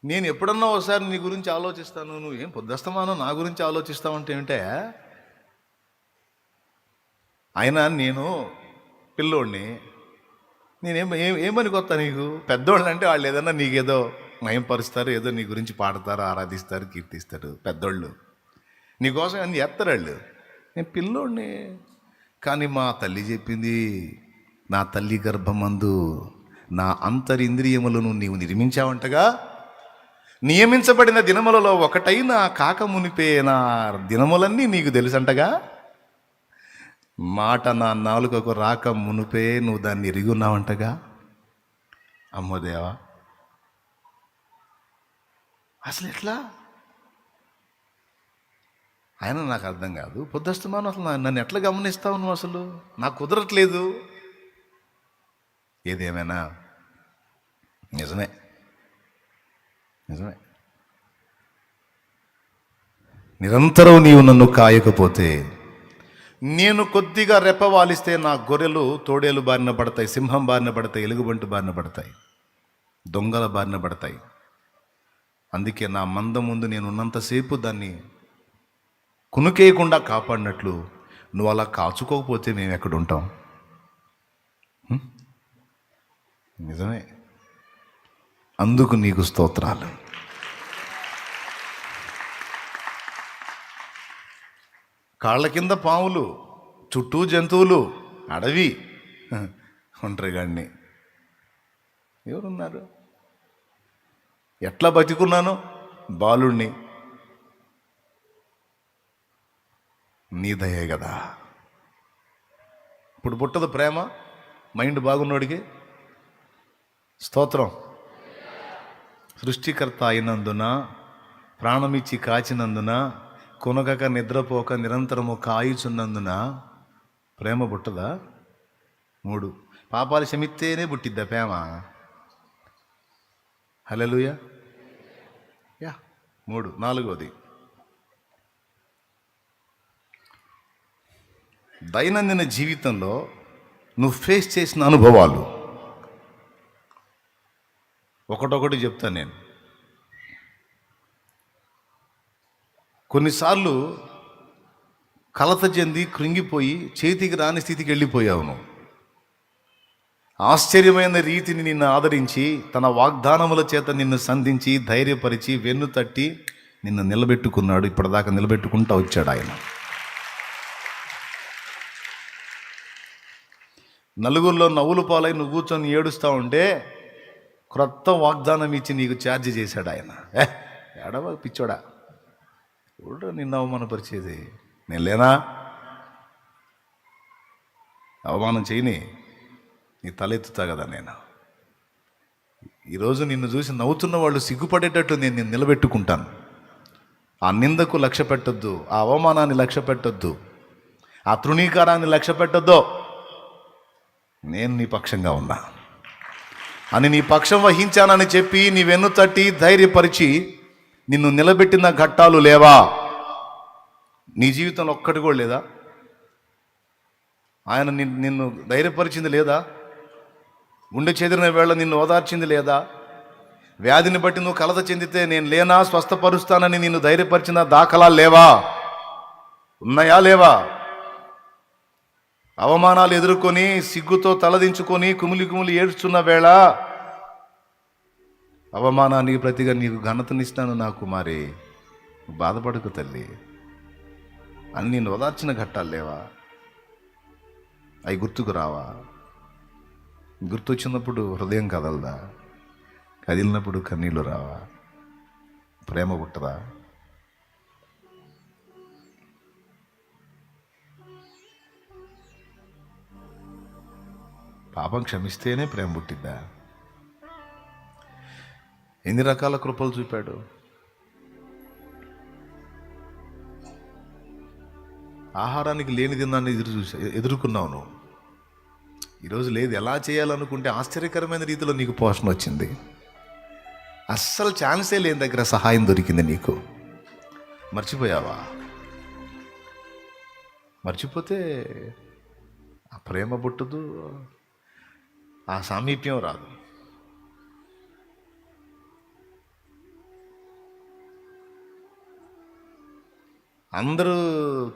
నేను ఎప్పుడన్నా ఒకసారి నీ గురించి ఆలోచిస్తాను, నువ్వు ఏం పొద్దుస్తమానం నా గురించి ఆలోచిస్తావంటే ఏమిటే? అయినా నేను పిల్లోడిని, ఏమని కొత్త నీకు? పెద్దోళ్ళు అంటే వాళ్ళు ఏదన్నా నీకేదో మయంపరుస్తారు, ఏదో నీ గురించి పాడతారు, ఆరాధిస్తారు, కీర్తిస్తారు పెద్దోళ్ళు. నీకోసం అన్ని చేస్తారు వాళ్ళు. నేను పిల్లోడిని. కానీ మా తల్లి చెప్పింది, నా తల్లి గర్భమందు నా అంతరింద్రియములను నీవు నిర్మించావంటగా, నియమించబడిన దినములలో ఒకటైన కాక మునిపే నా దినములన్నీ నీకు తెలుసంటగా, మాట నా నాలుకకు రాక మునిపే నువ్వు దాన్ని ఎరిగి ఉన్నావంటగా. అమ్మోదేవా, అసలు ఎట్లా? ఆయన నాకు అర్థం కాదు. పొద్దుస్తమానం అసలు నన్ను ఎట్లా గమనిస్తావు నువ్వు? అసలు నాకు కుదరట్లేదు. ఏదేమైనా నిజమే, నిజమే. నిరంతరం నీవు నన్ను కాయకపోతే, నేను కొద్దిగా రెప్పవాలిస్తే నా గొర్రెలు తోడేలు బారిన పడతాయి, సింహం బారిన పడతాయి, ఎలుగుబంటి బారిన పడతాయి, దొంగల బారిన పడతాయి. అందుకే నా మంద ముందు నేను ఉన్నంతసేపు దాన్ని కునుకేయకుండా కాపాడినట్లు నువ్వు అలా కాచుకోకపోతే మేము ఎక్కడ ఉంటాం? నిజమే. అందుకు నీకు స్తోత్రాలు. కాళ్ళ కింద పాములు, చుట్టూ జంతువులు, అడవి, ఒంటరిగాడిని. ఎవరున్నారు? ఎట్లా బతికున్నాను? బాలుణ్ణి. నీ దయే కదా. ఇప్పుడు పుట్టదు ప్రేమ మైండ్ బాగున్నోడికి. స్తోత్రం. సృష్టికర్త అయినందున, ప్రాణమిచ్చి కాచినందున, కొనగక నిద్రపోక నిరంతరము కాయుచున్నందున ప్రేమ పుట్టదా? 3 పాపాలు క్షమిస్తేనే పుట్టిద్దా ప్రేమ? హల్లెలూయా. 3. 4వది, దైనందిన జీవితంలో నువ్వు ఫేస్ చేసిన అనుభవాలు. ఒకటొకటి చెప్తాను నేను. కొన్నిసార్లు కలత చెంది కృంగిపోయి చేతికి రాని స్థితికి వెళ్ళిపోయావు నువ్వు. ఆశ్చర్యమైన రీతిని నిన్ను ఆదరించి, తన వాగ్దానముల చేత నిన్ను సంధించి, ధైర్యపరిచి, వెన్ను తట్టి నిన్ను నిలబెట్టుకున్నాడు. ఇప్పటిదాకా నిలబెట్టుకుంటూ వచ్చాడు ఆయన. నలుగురిలో నవ్వులు పాలై నువ్వు కూర్చొని ఏడుస్తూ ఉంటే క్రొత్త వాగ్దానం ఇచ్చి నీకు ఛార్జ్ చేశాడు ఆయన. ఏడవ పిచ్చోడా, ఎవడో నిన్ను అవమానపరిచేది? నేను లేనా? అవమానం చేయని నీ తలెత్తుతా కదా నేను. ఈరోజు నిన్ను చూసి నవ్వుతున్న వాళ్ళు సిగ్గుపడేటట్టు నేను నిన్ను నిలబెట్టుకుంటాను. ఆ నిందకు లక్ష్య పెట్టొద్దు, ఆ అవమానాన్ని లక్ష్య పెట్టొద్దు, ఆ తృణీకారాన్ని లక్ష్య పెట్టొద్దు. నేను నీ పక్షంగా ఉన్నా అని, నీ పక్షం వహించానని చెప్పి నీ వెన్ను తట్టి ధైర్యపరిచి నిన్ను నిలబెట్టిన ఘట్టాలు లేవా? నీ జీవితంలో ఒక్కటి కూడా లేదా? ఆయన నిన్ను ధైర్యపరిచింది లేదా? గుండె చెదిరిన వేళ నిన్ను ఓదార్చింది లేదా? వ్యాధిని బట్టి నువ్వు కలత చెందితే నేను లేనా, స్వస్థపరుస్తానని నిన్ను ధైర్యపరిచిన దాఖలాలు లేవా? ఉన్నాయా లేవా? అవమానాలు ఎదుర్కొని సిగ్గుతో తలదించుకొని కుమిలి కుమిలి ఏడుస్తున్న వేళ, అవమానానికి ప్రతిగా నీకు ఘనతనిస్తాను నా కుమారి, బాధపడకు తల్లి అని నేను ఓదార్చిన ఘట్టాలు లేవా? అవి గుర్తుకు రావా? గుర్తొచ్చినప్పుడు హృదయం కదలదా? కదిలినప్పుడు కన్నీళ్ళు రావా? ప్రేమ పుట్టదా? పాపం క్షమిస్తేనే ప్రేమ పుట్టిద్దా? ఎన్ని రకాల కృపలు చూపాడు. ఆహారానికి లేని దినాన్ని ఎదుర్కొన్నావు నువ్వు. ఈరోజు లేదు. ఎలా చేయాలనుకుంటే ఆశ్చర్యకరమైన రీతిలో నీకు పోషణ వచ్చింది. అస్సలు ఛాన్సే లేని దగ్గర సహాయం దొరికింది నీకు. మర్చిపోయావా? మర్చిపోతే ఆ ప్రేమ పుట్టదు, ఆ సామీప్యం రాదు. అందరూ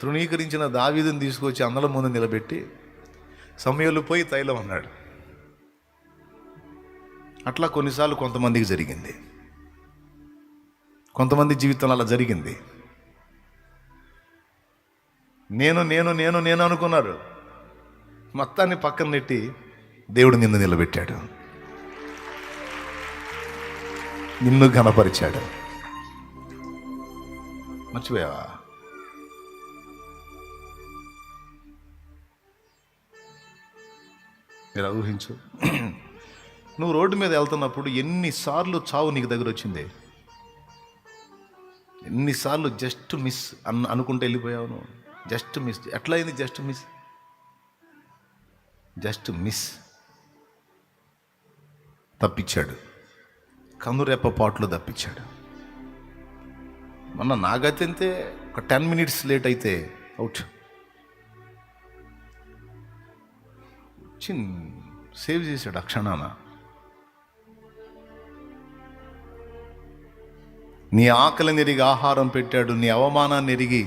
తృణీకరించిన దావీదుని తీసుకొచ్చి అందరి ముందు నిలబెట్టి సమయంలో పోయి తైలం అన్నాడు. అట్లా కొన్నిసార్లు కొంతమందికి జరిగింది, కొంతమంది జీవితంలో అలా జరిగింది. నేను నేను నేను నేను అనుకున్నారు, మొత్తాన్ని పక్కన నెట్టి దేవుడు నిన్ను నిలబెట్టాడు, నిన్ను ఘనపరిచాడు. మర్చిపోయావా? మీరు ఊహించు, నువ్వు రోడ్డు మీద వెళ్తున్నప్పుడు ఎన్నిసార్లు చావు నీకు దగ్గర వచ్చింది, ఎన్నిసార్లు జస్ట్ మిస్ అనుకుంటే వెళ్ళిపోయావు నువ్వు. Just miss. ఎట్లా అయింది జస్ట్ మిస్? Just miss. తప్పించాడు, కనురెప్ప పాటలు తప్పించాడు. మొన్న నాగైతే అంతే, ఒక 10 minutes లేట్ అయితే అవుట్. సేవ్ చేశాడు ఆ క్షణాన. నీ ఆకలిని ఎరిగి ఆహారం పెట్టాడు, నీ అవమానాన్ని ఎరిగి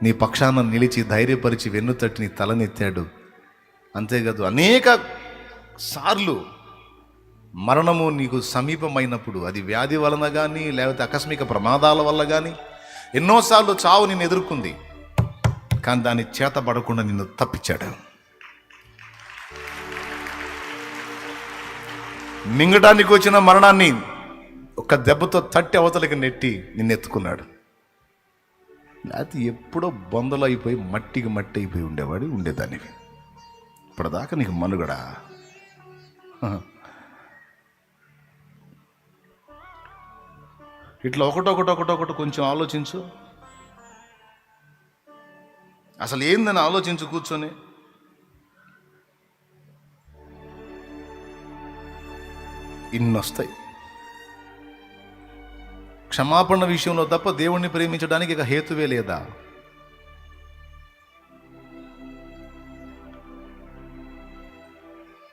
నీ పక్షాన నిలిచి ధైర్యపరిచి వెన్నుతట్టి నీ తలనెత్తాడు. అంతేకాదు, అనేక సార్లు మరణము నీకు సమీపమైనప్పుడు, అది వ్యాధి వలన కానీ లేకపోతే ఆకస్మిక ప్రమాదాల వల్ల కానీ, ఎన్నోసార్లు చావు నిన్ను ఎదుర్కొంది. కానీ దాన్ని చేతబడకుండా నిన్ను తప్పించాడు. మింగడానికి వచ్చిన మరణాన్ని ఒక దెబ్బతో తట్టి అవతలకి నెట్టి నిన్నెత్తుకున్నాడు. లేకపోతే ఎప్పుడో బొందలు అయిపోయి మట్టికి మట్టి అయిపోయి ఉండేదానివి. ఇప్పటిదాకా నీకు మనుగడా. ఇట్లా ఒకటొకటి కొంచెం ఆలోచించు. అసలు ఏందని ఆలోచించు కూర్చొని. ఇన్నొస్తాయి. క్షమాపణ విషయంలో తప్ప దేవుణ్ణి ప్రేమించడానికి ఇక హేతువే లేదా?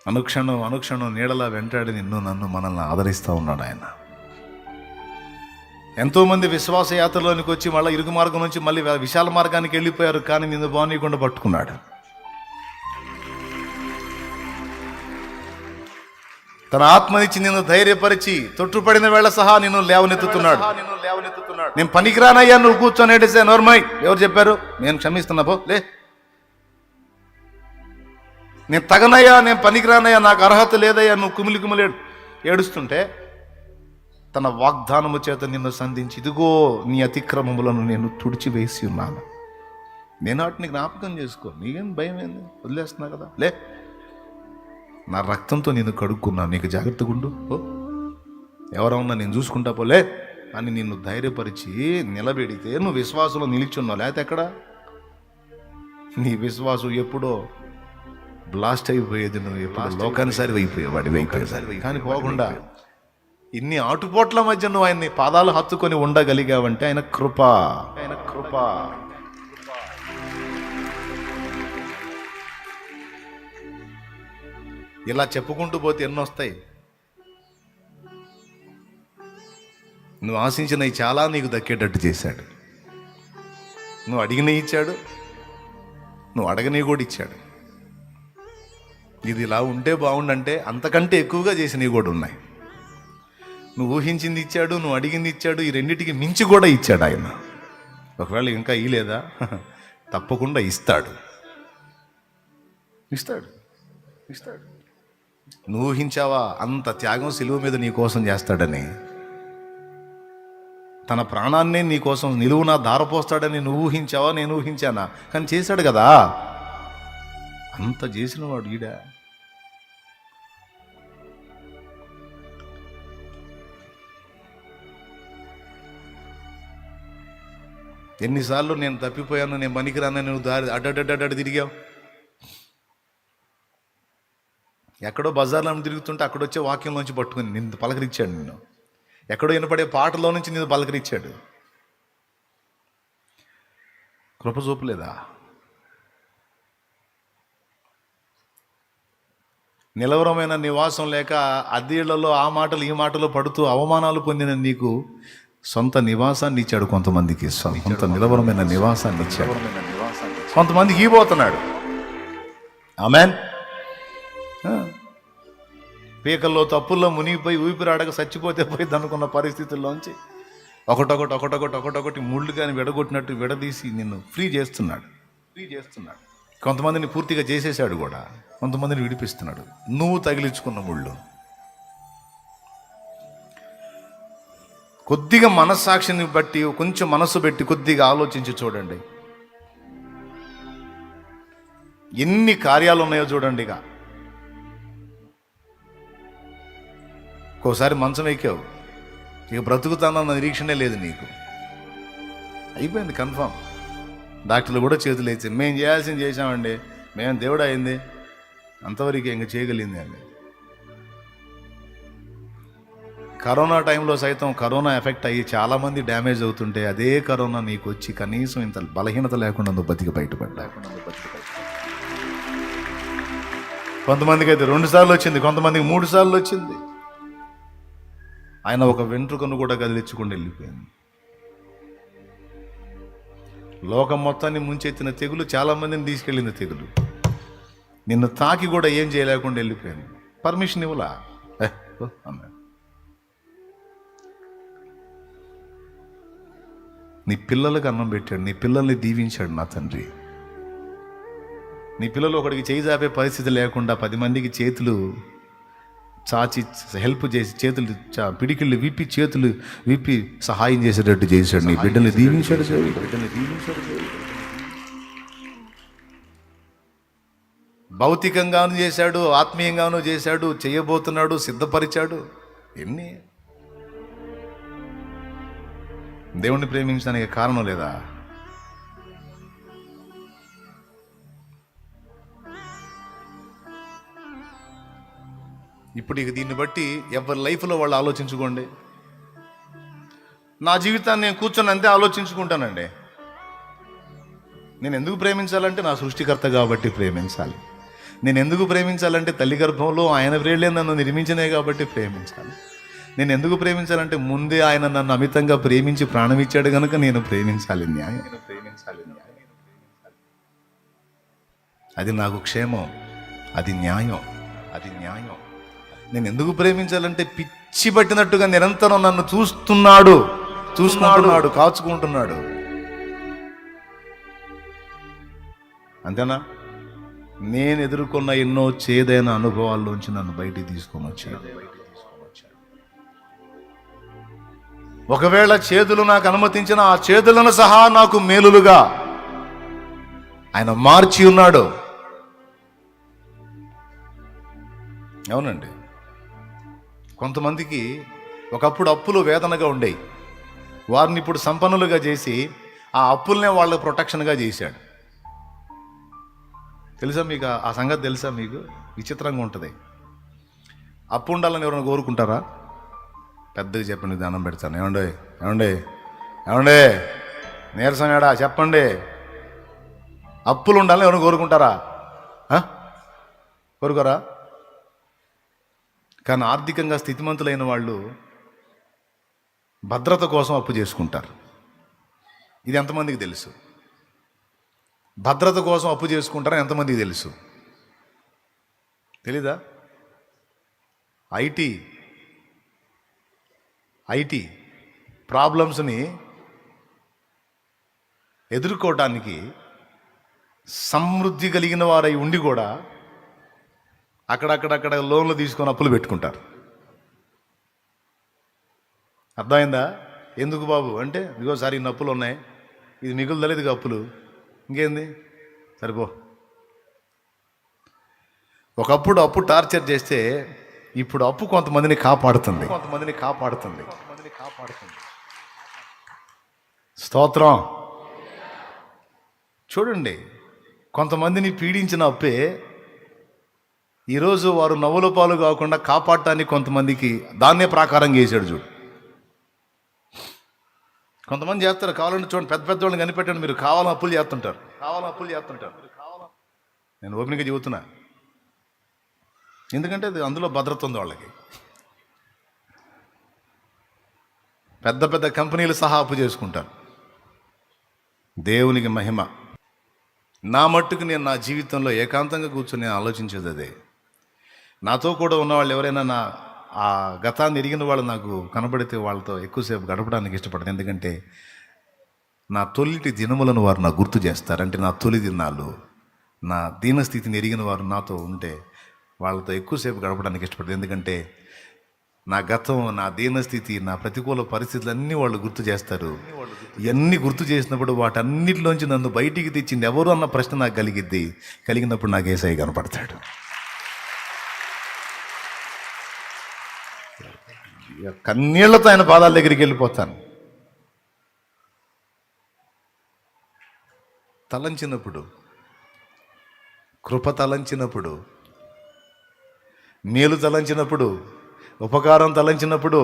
అనుక్షణం నీడలా వెంటాడి నన్ను మనల్ని ఆదరిస్తూ ఉన్నాడు ఆయన. ఎంతోమంది విశ్వాస యాత్రలోనికి వచ్చి మళ్ళీ ఇరుగు మార్గం నుంచి మళ్ళీ విశాల మార్గానికి వెళ్ళిపోయారు, కానీ నిన్ను బానీయకుండా పట్టుకున్నాడు. తన ఆత్మనిచ్చి నిన్ను ధైర్యపరిచి తొట్టుపడిన వేళ సహా నిన్ను లేవనెత్తుతున్నాడు. నేను పనికిరానయ్యా నువ్వు కూర్చొని ఏడిసే నోర్మై, ఎవరు చెప్పారు? నేను క్షమిస్తున్నా పో, లే. నేను తగనయ్యా, నేను పనికిరానయ్యా, నాకు అర్హత లేదయ్యా, నువ్వు కుమిలి ఏడుస్తుంటే తన వాగ్దానము చేత నిన్ను సంధించి, ఇదిగో నీ అతిక్రమములను నేను తుడిచివేసి ఉన్నాను, నేను వాటిని జ్ఞాపకం చేసుకో, నీకేం భయం ఏంది, వదిలేస్తున్నా కదా, లే, నా రక్తంతో నేను కడుక్కున్నా, నీకు జాగ్రత్తగా ఉండు, ఓ ఎవరన్నా నేను చూసుకుంటా పోలే అని నిన్ను ధైర్యపరిచి నిలబెడితే నువ్వు విశ్వాసంలో నిలిచున్నావు. లేకపోతే ఎక్కడ నీ విశ్వాసం ఎప్పుడో బ్లాస్ట్ అయిపోయేది, నువ్వు ఎప్పుడు లోకానుసారి అయిపోయేవాడి. కానీ పోకుండా ఇన్ని ఆటుపోట్ల మధ్య నువ్వు ఆయన్ని పాదాలు హత్తుకొని ఉండగలిగావంటే ఆయన కృప. ఇలా చెప్పుకుంటూ పోతే ఎన్నొస్తాయి. నువ్వు ఆశించినవి చాలా నీకు దక్కేటట్టు చేశాడు. నువ్వు అడిగినవి ఇచ్చాడు, నువ్వు అడగని కూడా ఇచ్చాడు. ఇది ఇలా ఉంటే బాగుండంటే అంతకంటే ఎక్కువగా చేసినవి కూడా ఉన్నాయి. నువ్వు ఊహించింది ఇచ్చాడు, నువ్వు అడిగింది ఇచ్చాడు, ఈ రెండింటికి మించి కూడా ఇచ్చాడు ఆయన. ఒకవేళ ఇంకా ఇలేదా, తప్పకుండా ఇస్తాడు. నువ్వు ఊహించావా అంత త్యాగం సిలువ మీద నీ కోసం చేస్తాడని? తన ప్రాణాన్నే నీ కోసం నిలువునా ధారపోస్తాడని నువ్వు ఊహించావా? నేను ఊహించానా? కానీ చేశాడు కదా. అంత చేసిన వాడు ఈడా. ఎన్నిసార్లు నేను తప్పిపోయాను, నేను పనికిరాను, నువ్వు దారి అడ్డడ్డడ్డ తిరిగావు. ఎక్కడో బజార్లో తిరుగుతుంటే అక్కడొచ్చే వాక్యంలోంచి పట్టుకుని నిన్ను పలకరించాడు. నిన్ను ఎక్కడో వినపడే పాటలో నుంచి నిన్ను పలకరించాడు. కృప చూపలేదా? నిలవరమైన నివాసం లేక అద్దెళ్లలో ఆ మాటలు ఈ మాటలు పడుతూ అవమానాలు పొందిన నీకు సొంత నివాసాన్ని ఇచ్చాడు కొంతమందికి, సొంత నిలవరమైన నివాసాన్ని ఇచ్చాడు. కొంతమందికి ఇవ్వబోతున్నాడు. ఆమేన్. పీకల్లో తప్పుల్లో మునిగిపోయి ఊపిరాడక చచ్చిపోతే పోయింది అనుకున్న పరిస్థితుల్లోంచి ఒకటొకటి ముళ్ళు కానీ విడగొట్టినట్టు విడదీసి నిన్ను ఫ్రీ చేస్తున్నాడు. కొంతమందిని పూర్తిగా చేసేసాడు కూడా, కొంతమందిని విడిపిస్తున్నాడు. నువ్వు తగిలించుకున్న ముళ్ళు. కొద్దిగా మనస్సాక్షిని బట్టి, కొంచెం మనసు పెట్టి కొద్దిగా ఆలోచించి చూడండి, ఎన్ని కార్యాలు ఉన్నాయో చూడండి. ఒక్కోసారి మంచం ఎక్కావు, ఇక బ్రతుకుతానన్న నిరీక్షణే లేదు నీకు, అయిపోయింది కన్ఫామ్. డాక్టర్లు కూడా చేతులు వేసి మేము చేయాల్సింది చేసామండి, మేము దేవుడు అయింది అంతవరకు ఇంక చేయగలిగింది అండి. కరోనా టైంలో సైతం కరోనా ఎఫెక్ట్ అయ్యి చాలామంది డ్యామేజ్ అవుతుంటే అదే కరోనా నీకు వచ్చి కనీసం ఇంత బలహీనత లేకుండా నువ్వు బతికి బయటపడ్డా. కొంతమందికి అయితే 2 సార్లు వచ్చింది, కొంతమందికి 3 సార్లు వచ్చింది. ఆయన ఒక వెంట్రుకను కూడా కదిలించుకొని వెళ్ళిపోయింది. లోకం మొత్తాన్ని ముంచెత్తిన తెగులు చాలామందిని తీసుకెళ్ళింది. తెగులు నిన్ను తాకి కూడా ఏం చేయలేకుండా వెళ్ళిపోయింది. పర్మిషన్ ఇవ్వలా. అమ్మ, నీ పిల్లలకు అన్నం పెట్టాడు, నీ పిల్లల్ని దీవించాడు నా తండ్రి. నీ పిల్లలు ఒకడికి చేయి జాపే పరిస్థితి లేకుండా 10 మందికి చేతులు చాచి హెల్ప్ చేసి, చేతులు పిడికిళ్ళు విప్పి, చేతులు విప్పి సహాయం చేసేటట్టు చేశాడు. నీ బిడ్డల్ని దీవించాడు. భౌతికంగాను చేశాడు, ఆత్మీయంగాను చేశాడు, చేయబోతున్నాడు, సిద్ధపరిచాడు. ఎన్ని దేవుణ్ణి ప్రేమించడానికి కారణం లేదా? ఇప్పుడు ఇక దీన్ని బట్టి ఎవరి లైఫ్లో వాళ్ళు ఆలోచించుకోండి. నా జీవితాన్ని నేను కూర్చొని అంతే ఆలోచించుకుంటానండి. నేను ఎందుకు ప్రేమించాలంటే నా సృష్టికర్త కాబట్టి ప్రేమించాలి. నేను ఎందుకు ప్రేమించాలంటే తల్లి గర్భంలో ఆయన వ్రేళ్ళే నన్ను నిర్మించినాయి కాబట్టి ప్రేమించాలి. నేను ఎందుకు ప్రేమించాలంటే ముందే ఆయన నన్ను అమితంగా ప్రేమించి ప్రాణం ఇచ్చాడు కనుక నేను ప్రేమించాలి. న్యాయం, అది నాకు క్షేమం, అది న్యాయం. నేను ఎందుకు ప్రేమించాలంటే పిచ్చి పట్టినట్టుగా నిరంతరం నన్ను చూస్తున్నాడు, కాచుకుంటున్నాడు. అంతేనా? నేను ఎదుర్కొన్న ఎన్నో చేదైన అనుభవాల్లోంచి నన్ను బయటికి తీసుకొని వచ్చాడు. ఒకవేళ చేదులు నాకు అనుమతించిన ఆ చేదులను సహా నాకు మేలులుగా ఆయన మార్చి ఉన్నాడు. అవునండి. కొంతమందికి ఒకప్పుడు అప్పులు వేదనగా ఉండేవి, వారిని ఇప్పుడు సంపన్నులుగా చేసి ఆ అప్పులనే వాళ్ళ ప్రొటెక్షన్గా చేశాడు. తెలుసా మీకు ఆ సంగతి? తెలుసా మీకు? విచిత్రంగా ఉంటుంది. అప్పు ఉండాలని ఎవరైనా కోరుకుంటారా? పెద్దగా చెప్పండి, దానం పెడతాను. ఏమండే నీరసమేడా చెప్పండి. అప్పులు ఉండాలని ఎవరైనా కోరుకుంటారా? కోరుకోరా? కానీ ఆర్థికంగా స్థితిమంతులైన వాళ్ళు భద్రత కోసం అప్పు చేసుకుంటారు. ఇది ఎంతమందికి తెలుసు? భద్రత కోసం అప్పు చేసుకుంటారని ఎంతమందికి తెలుసు? తెలీదా? ఐటీ ప్రాబ్లమ్స్ని ఎదుర్కోవటానికి సమృద్ధి కలిగిన వారై ఉండి కూడా అక్కడక్కడ లోన్లు తీసుకొని అప్పులు పెట్టుకుంటారు. అర్థమైందా? ఎందుకు బాబు అంటే, ఇదిగో సార్ ఇన్ని అప్పులు ఉన్నాయి, ఇది మిగులుదలేదు అప్పులు, ఇంకేంది సరిపో. ఒకప్పుడు అప్పు టార్చర్ చేస్తే ఇప్పుడు అప్పు కొంతమందిని కాపాడుతుంది. స్తోత్రం. చూడండి, కొంతమందిని పీడించిన అప్పే ఈరోజు వారు నవ్వుల పాలు కాకుండా కాపాడటానికి కొంతమందికి దాన్నే ప్రాకారం చేశాడు. చూడు, కొంతమంది చేస్తారు, కావాలంటే చూడండి, పెద్ద వాళ్ళని కనిపెట్టండి, మీరు కావాలని అప్పులు చేస్తుంటారు. నేను ఓపెన్గా చెబుతున్నా, ఎందుకంటే అది అందులో భద్రత ఉంది వాళ్ళకి. పెద్ద పెద్ద కంపెనీలు సహా అప్పు చేసుకుంటారు. దేవునికి మహిమ. నా మట్టుకు నేను నా జీవితంలో ఏకాంతంగా కూర్చొని నేను ఆలోచించేది అదే. నాతో కూడా ఉన్నవాళ్ళు ఎవరైనా ఆ గతాన్ని ఎరిగిన వాళ్ళు నాకు కనబడితే వాళ్ళతో ఎక్కువసేపు గడపడానికి ఇష్టపడతాను. ఎందుకంటే నా తొలిటి దినములను వారు నాకు గుర్తు చేస్తారు. అంటే నా తొలి దినాలు, నా దీనస్థితిని ఎరిగిన వారు నాతో ఉంటే వాళ్ళతో ఎక్కువసేపు గడపడానికి ఇష్టపడతాను. ఎందుకంటే నా గతం, నా దీనస్థితి, నా ప్రతికూల పరిస్థితులన్నీ వాళ్ళు గుర్తు చేస్తారు. ఇవన్నీ గుర్తు చేసినప్పుడు వాటన్నిటిలోంచి నన్ను బయటికి తెచ్చింది ఎవరు అన్న ప్రశ్న నాకు కలిగినప్పుడు నాకు యేసయ్య కనపడతాడు. కన్నీళ్లతో ఆయన పాదాల దగ్గరికి వెళ్ళిపోతాను. తలంచినప్పుడు, కృప తలంచినప్పుడు, మేలు తలంచినప్పుడు, ఉపకారం తలంచినప్పుడు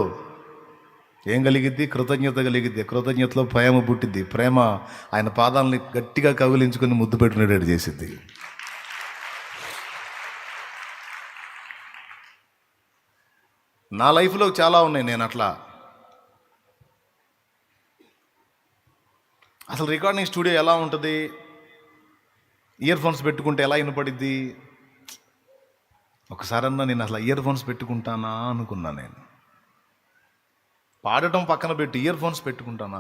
ఏం కలిగిద్ది? కృతజ్ఞత కలిగిద్ది. కృతజ్ఞతలో ప్రేమ పుట్టిద్ది. ప్రేమ ఆయన పాదాలని గట్టిగా కవిలించుకొని ముద్దు పెట్టుకునేటట్టు చేసిద్ది. నా లైఫ్లో చాలా ఉన్నాయి. నేను అట్లా అసలు రికార్డింగ్ స్టూడియో ఎలా ఉంటుంది, ఇయర్ ఫోన్స్ పెట్టుకుంటే ఎలా వినపడిద్ది? ఒకసారన్నా నేను అసలు ఇయర్ ఫోన్స్ పెట్టుకుంటానా అనుకున్నా. నేను పాడటం పక్కన పెట్టి ఇయర్ ఫోన్స్ పెట్టుకుంటానా?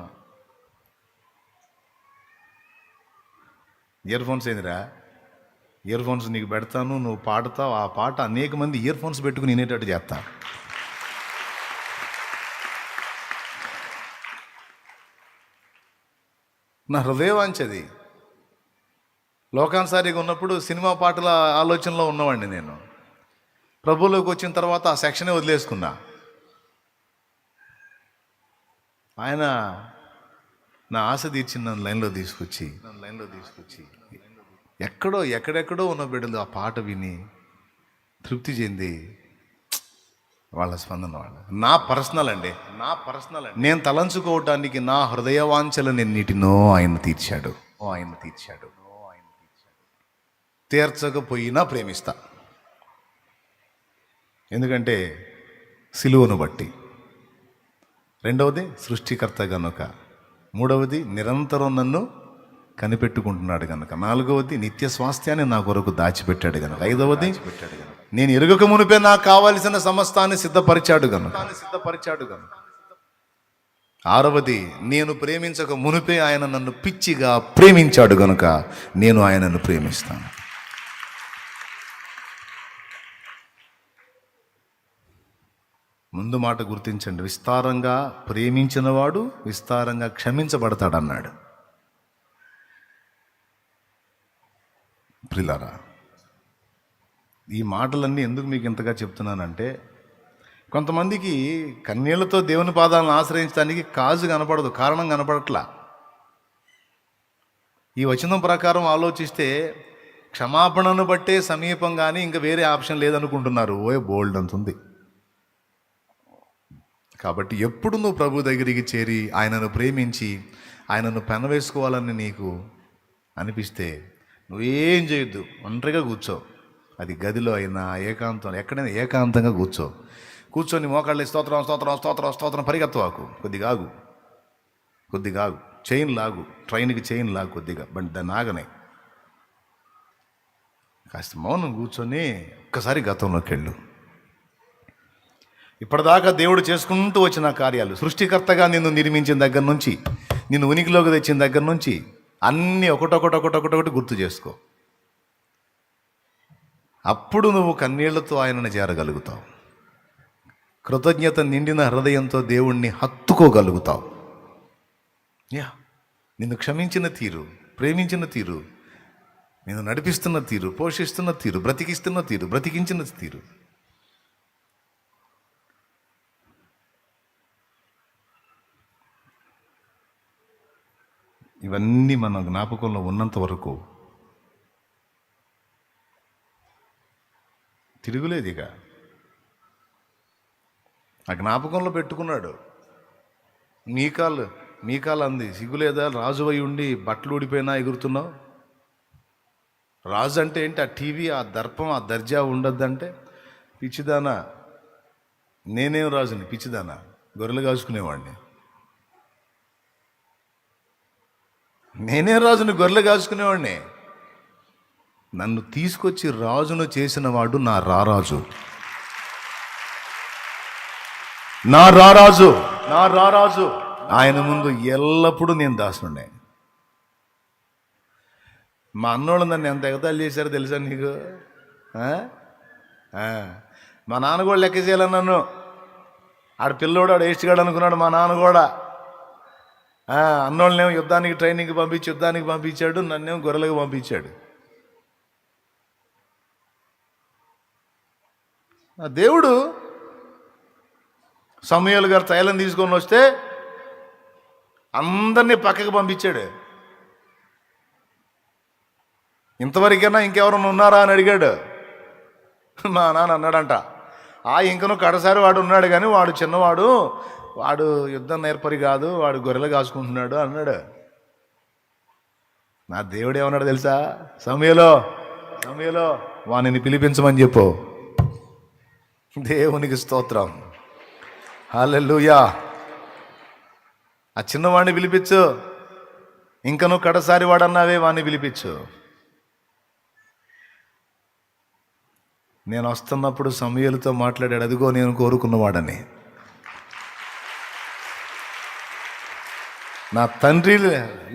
ఇయర్ ఫోన్స్ ఏందిరా? ఇయర్ ఫోన్స్ నీకు పెడతాను, నువ్వు పాడతావు. ఆ పాట అనేక మంది ఇయర్ ఫోన్స్ పెట్టుకుని వినేటట్టు చేస్తా. నా హృదయవాంఛది. లోకానుసారిగా ఉన్నప్పుడు సినిమా పాటల ఆలోచనలో ఉన్నవాడిని నేను. ప్రభువులోకి వచ్చిన తర్వాత ఆ సెక్షనే వదిలేసుకున్నా. ఆయన నా ఆశ తీర్చి నన్ను లైన్లో తీసుకొచ్చి ఎక్కడెక్కడో ఉన్న బిడ్డలు ఆ పాట విని తృప్తి చెంది వాళ్ళ స్పందన నా పర్సనల్ అండి. నేను తలంచుకోవటానికి నా హృదయవాంఛలనెన్నిటినో ఆయన తీర్చాడు. తీర్చకపోయినా ప్రేమిస్తా. ఎందుకంటే సిలువను బట్టి. రెండవది సృష్టికర్త గనుక. మూడవది నిరంతరం నన్ను కనిపెట్టుకుంటున్నాడు కనుక. నాలుగవది నిత్య స్వాస్థ్యాన్ని నా కొరకు దాచిపెట్టాడు కనుక. ఐదవది నేను ఎరుగక మునిపే నాకు కావలసిన సమస్తాన్ని సిద్ధపరిచాడు కనుక. ఆరవది నేను ప్రేమించక మునిపే ఆయన నన్ను పిచ్చిగా ప్రేమించాడు కనుక నేను ఆయనను ప్రేమిస్తాను. ముందు మాట గుర్తించండి. విస్తారంగా ప్రేమించినవాడు విస్తారంగా క్షమించబడతాడన్నాడు. ప్రియులారా, ఈ మాటలన్నీ ఎందుకు మీకు ఇంతగా చెప్తున్నానంటే, కొంతమందికి కన్నీళ్లతో దేవుని పాదాలను ఆశ్రయించడానికి కాజు కనపడదు, కారణం కనపడట్లా. ఈ వచనం ప్రకారం ఆలోచిస్తే క్షమాపణను బట్టే సమీపం, కానీ ఇంకా వేరే ఆప్షన్ లేదనుకుంటున్నారు. బోల్డ్ అంతుంది. కాబట్టి ఎప్పుడు నువ్వు ప్రభు దగ్గరికి చేరి ఆయనను ప్రేమించి ఆయనను పెనవేసుకోవాలని నీకు అనిపిస్తే నువ్వేం చేయొద్దు, ఒంటరిగా కూర్చో. అది గదిలో అయినా ఏకాంతం, ఎక్కడైనా ఏకాంతంగా కూర్చొని మోకాళ్ళ స్తోత్రం స్తోత్రం స్తోత్రం స్తోత్రం పరిగెత్తవాకు. కొద్దిగా ఆగు, చైన్ లాగు, ట్రైన్కి చైన్ లాగు కొద్దిగా, బండి దాన్ని ఆగనే. కాస్త మౌనం కూర్చొని ఒక్కసారి గతంలోకి వెళ్ళు. ఇప్పటిదాకా దేవుడు చేసుకుంటూ వచ్చిన కార్యాలు, సృష్టికర్తగా నిన్ను నిర్మించిన దగ్గర నుంచి, నిన్ను ఉనికిలోకి తెచ్చిన దగ్గర నుంచి అన్నీ ఒకటొకటి గుర్తు చేసుకో. అప్పుడు నువ్వు కన్నీళ్లతో ఆయనను చేరగలుగుతావు. కృతజ్ఞత నిండిన హృదయంతో దేవుణ్ణి హత్తుకోగలుగుతావు. నిన్ను క్షమించిన తీరు, ప్రేమించిన తీరు, నిన్ను నడిపిస్తున్న తీరు, పోషిస్తున్న తీరు, బ్రతికిస్తున్న తీరు, బ్రతికించిన తీరు, ఇవన్నీ మన జ్ఞాపకంలో ఉన్నంత వరకు తిరుగులేదు. ఇక ఆ జ్ఞాపకంలో పెట్టుకున్నాడు. మీకాలు అంది, సిగ్గులేదా రాజు అయి ఉండి బట్టలు ఊడిపోయినా ఎగురుతున్నావు? రాజు అంటే ఏంటి? ఆ టీవీ, ఆ దర్పం, ఆ దర్జా ఉండొద్దంటే? పిచ్చిదానా, నేనేం రాజుని? పిచ్చిదానా, గొర్రెలు కాచుకునేవాడిని. నేనే రాజుని, గొర్రెలు కాసుకునేవాడిని. నన్ను తీసుకొచ్చి రాజును చేసిన వాడు నా రారాజు, నా రారాజు, నా రారాజు. ఆయన ముందు ఎల్లప్పుడూ నేను దాసుండే. మా అన్నోళ్ళు నన్ను ఎంత ఎగతాళి చేశారో తెలుసా నీకు? మా నాన్న కూడా లెక్క చేయాలని నన్ను. ఆడ పిల్లోడు, ఆడ వేస్ట్గాడు అనుకున్నాడు మా నాన్న కూడా. అన్నోళ్ళనేమో యుద్ధానికి ట్రైనింగ్కి పంపించి యుద్ధానికి పంపించాడు, నన్నేమో గొర్రెలకు పంపించాడు. దేవుడు సమూయేలు గారు తైలం తీసుకొని వస్తే అందరినీ పక్కకు పంపించాడు. ఇంతవరకైనా ఇంకెవరన్నా ఉన్నారా అని అడిగాడు. మా నాన్న అన్నాడంట, ఇంకనూ కడసారి వాడు ఉన్నాడు, కానీ వాడు చిన్నవాడు, వాడు యుద్ధం నేర్పరి కాదు, వాడు గొర్రెలు కాసుకుంటున్నాడు అన్నాడు. నా దేవుడు ఏమన్నాడు తెలుసా? సమూయేలు వానిని పిలిపించమని చెప్పు. దేవునికి స్తోత్రం, హల్లెలూయా. ఆ చిన్నవాడిని పిలిపించు, ఇంకనూ కడసారి వాడన్నావే, వాడిని పిలిపించు. నేను వస్తున్నప్పుడు సమూయేలుతో మాట్లాడాడు, అదిగో నేను కోరుకున్నవాడని. నా తండ్రి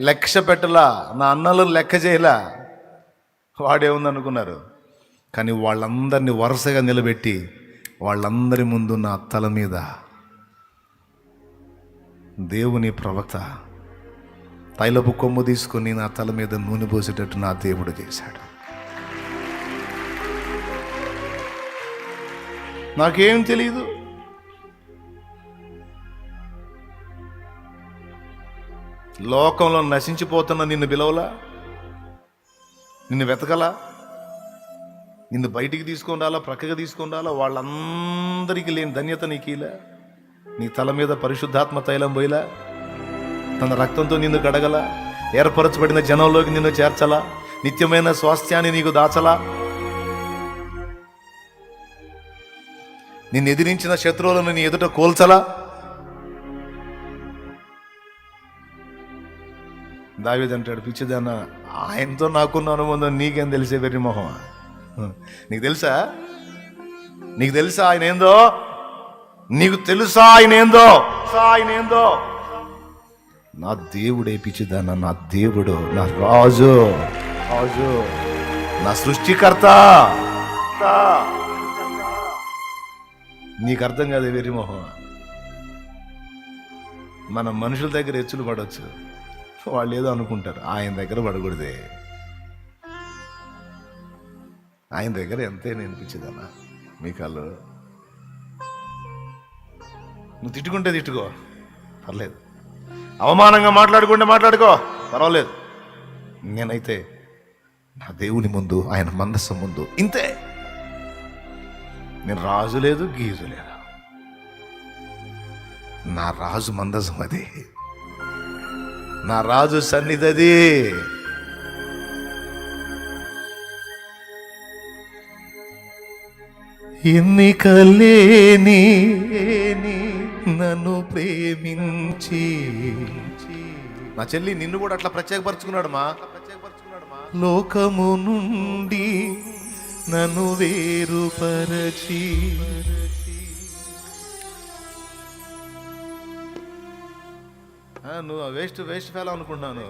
లెక్క పెట్టలా, నా అన్నలు లెక్క చేయలా. వాడేముందనుకున్నారు? కానీ వాళ్ళందరినీ వరుసగా నిలబెట్టి వాళ్ళందరి ముందు నా తల మీద దేవుని ప్రవక్త తైలపు కొమ్ము తీసుకొని నా తల మీద నూనె పోసేటట్టు నా దేవుడు చేశాడు. నాకేం తెలియదు. లోకంలో నశించిపోతున్న నిన్ను పిలవలా, నిన్ను వెతకలా, నిన్ను బయటికి తీసుకొని రాలా, ప్రక్కగా తీసుకొని రాలా. వాళ్ళందరికీ లేని ధన్యత నీకులా. నీ తల మీద పరిశుద్ధాత్మ తైలం పోయిలా, తన రక్తంతో నిన్ను గడగలా, ఏర్పరచబడిన జనంలోకి నిన్ను చేర్చలా, నిత్యమైన స్వాస్థ్యాన్ని నీకు దాచలా, నిన్ను ఎదిరించిన శత్రువులను నీ ఎదుట కోల్చలా. దావీదు అంటాడు, పిచ్చిదాన్న, ఆయనతో నాకున్న అనుబంధం నీకేం తెలిసే వెర్రి మొహం? నీకు తెలుసా? నీకు తెలుసా ఆయన ఏందో? నీకు తెలుసా ఆయన ఏందో? నా దేవుడే పిచ్చిదాన్న, నా దేవుడు, నా రాజు, నా సృష్టికర్త. నీకు అర్థం కాదు వెర్రి మొహం. మన మనుషుల దగ్గర ఎచ్చులు పడవచ్చు, వాళ్ళు ఏదో అనుకుంటారు. ఆయన దగ్గర పడకూడదే. ఆయన దగ్గర ఎంతే అనిపించదన్నా మీ కళ్ళు. నువ్వు తిట్టుకుంటే తిట్టుకో, పర్లేదు. అవమానంగా మాట్లాడుకుంటే మాట్లాడుకో, పర్వాలేదు. నేనైతే నా దేవుని ముందు, ఆయన మందస్సం ముందు ఇంతే. నేను రాజు లేదు, గీజు లేదు. నా రాజు మందసం అది, నా రాజు సన్నిధి అది. ఎన్నికలేని నన్ను ప్రేమించి, నా చెల్లి నిన్ను కూడా అట్లా ప్రత్యేకపరుచుకున్నాడు మా. లోకము నుండి నన్ను వేరుపరచి, నువ్వు వేస్ట్ ఫెలో అనుకుంటున్నాను.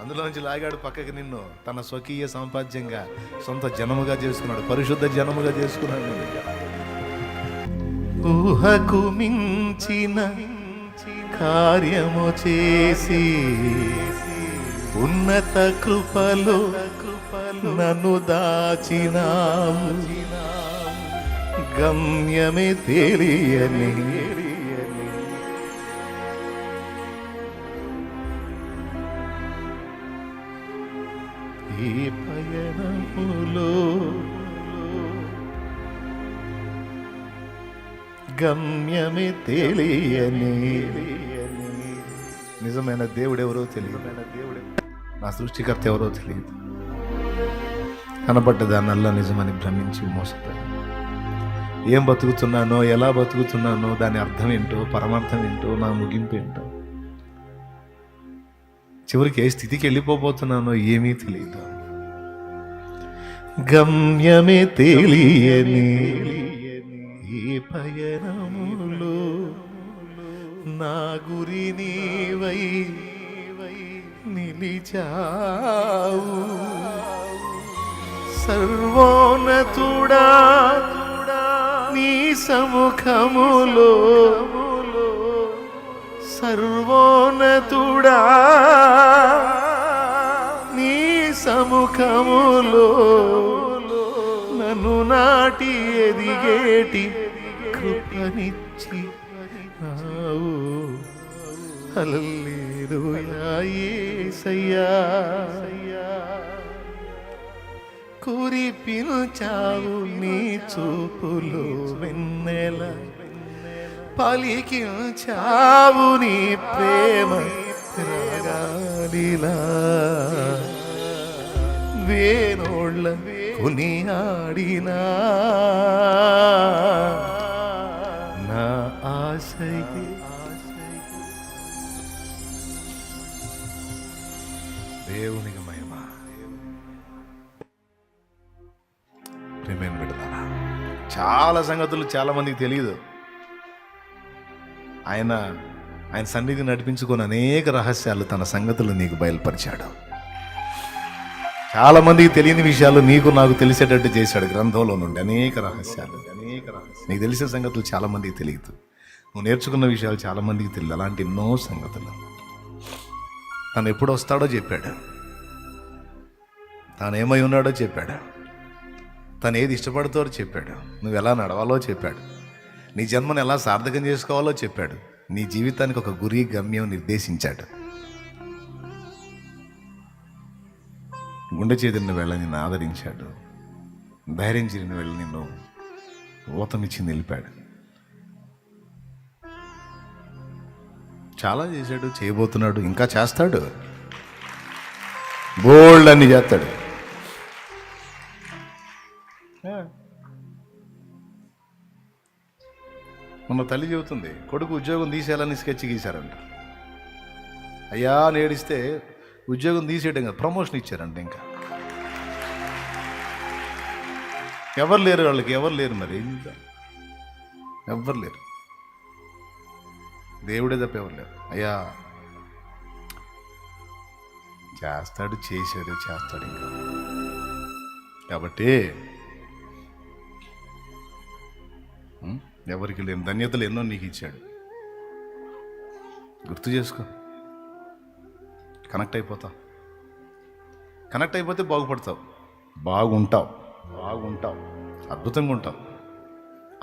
అందులో నుంచి లాగాడు పక్కకి నిన్ను, తన స్వకీయ సంపాద్యంగా సొంత జనముగా చేసుకున్నాడు, పరిశుద్ధ జనముగా చేసుకున్నాడు. ఊహకు మించిన కార్యము చేసి ఉన్నత కృపలో నన్ను దాచినావు, గమ్యమే తెలియని ఈ పయనములో గమ్యమే తెలియని నిజమైన దేవుడు ఎవరో తెలియదు, నా సృష్టికర్త ఎవరో తెలియదు. కనబడ్డ దాన్నల్లా నిజమని భ్రమించి మోసపోయాను. ఏం బతుకుతున్నానో, ఎలా బతుకుతున్నానో, దాని అర్థం ఏంటో, పరమార్థం ఏంటో, నా ముగింపు ఏంటో చివరికి ఏ స్థితికి వెళ్ళిపోతున్నానో ఏమీ తెలియదు. గమ్యమే తెలియని ఈ పయనములో నా గురి నీవై నిలిచావు. సర్వోన్నతుడా నీ సముఖములో, సర్వోన్నతుడా నీ సముఖములో నన్ను నాటి ఎదిగేటి కృపనిచ్చి నావు. హల్లెలూయా యేసయ్యా. కురిపించావు నీ చూపులో వెన్నెల, పలికించావు నీ ప్రేమ రాగాలిలా. వేణోళ్ళ కొనియాడినా నా ఆశయే. దేవునికి మహిమ. ప్రేమేం పెడతారా? చాలా సంగతులు చాలా మందికి తెలియదు. ఆయన సన్నిధి నడిపించుకొని అనేక రహస్యాలు తన సంగతులు నీకు బయలుపరిచాడు. చాలా మందికి తెలియని విషయాలు నీకు నాకు తెలిసేటట్టు చేశాడు గ్రంథంలో నుండి. అనేక రహస్యాలు నీకు తెలిసిన సంగతులు చాలా మందికి తెలియదు. నువ్వు నేర్చుకున్న విషయాలు చాలా మందికి తెలియదు. అలాంటి ఎన్నో సంగతులు తను ఎప్పుడు వస్తాడో చెప్పాడు, తాను ఏమై ఉన్నాడో చెప్పాడు, తను ఏది ఇష్టపడుతాడో చెప్పాడు, నువ్వు ఎలా నడవాలో చెప్పాడు, నీ జన్మను ఎలా సార్థకం చేసుకోవాలో చెప్పాడు, నీ జీవితానికి ఒక గురి గమ్యం నిర్దేశించాడు. గుండె చేతిన వేళ నిన్ను ఆదరించాడు, ధైర్యం చేరిన వేళ నిన్ను ఊతమిచ్చి నిలిపాడు. చాలా చేశాడు, చేయబోతున్నాడు, ఇంకా చేస్తాడు. బోల్డ్ అన్ని చేస్తాడు. మొన్న తల్లి చెబుతుంది, కొడుకు ఉద్యోగం తీసేయాలని స్కెచ్ గీశారంట. అయ్యా నేడిస్తే ఉద్యోగం తీసేయడం కదా, ప్రమోషన్ ఇచ్చారంట. ఇంకా ఎవరు లేరు వాళ్ళకి, ఎవరు లేరు. మరి ఎవ్వరు లేరు, దేవుడే తప్ప ఎవరు లేరు. అయ్యా చేస్తాడు, చేశాడు, చేస్తాడు ఇంకా. కాబట్టి ఎవరికి లేని ధన్యతలు ఎన్నో నీకు ఇచ్చాడు. గుర్తు చేసుకో. కనెక్ట్ అయిపోతావు. కనెక్ట్ అయిపోతే బాగుపడతావు, బాగుంటావు, అద్భుతంగా ఉంటావు.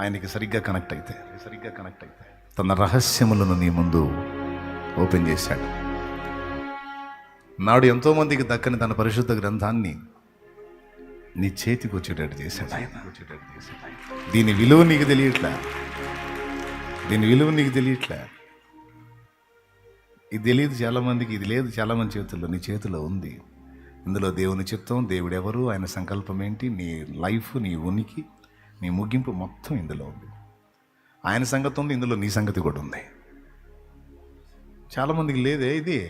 ఆయనకి సరిగ్గా కనెక్ట్ అయితే తన రహస్యములను నీ ముందు ఓపెన్ చేశాడు. నాడు ఎంతోమందికి దక్కని తన పరిశుద్ధ గ్రంథాన్ని నీ చేతికి వచ్చేటట్టు చేశాడు ఆయన. దీని విలువ నీకు తెలియట్లే. ఇది తెలియదు చాలామందికి, ఇది లేదు చాలామంది చేతుల్లో. నీ చేతిలో ఉంది. ఇందులో దేవుని చిత్తం, దేవుడెవరు, ఆయన సంకల్పం ఏంటి, నీ లైఫ్, నీ ఉనికి, నీ ముగింపు మొత్తం ఇందులో ఉంది. ఆయన సంగతి ఉంది, ఇందులో నీ సంగతి కూడా ఉంది. చాలామందికి లేదే ఇది.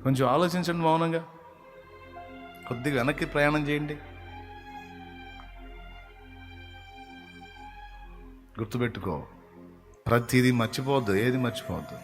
కొంచెం ఆలోచించండి మౌనంగా, కొద్దిగా వెనక్కి ప్రయాణం చేయండి. గుర్తుపెట్టుకో, ప్రతిదీ మర్చిపోవద్దు, ఏది మర్చిపోవద్దు.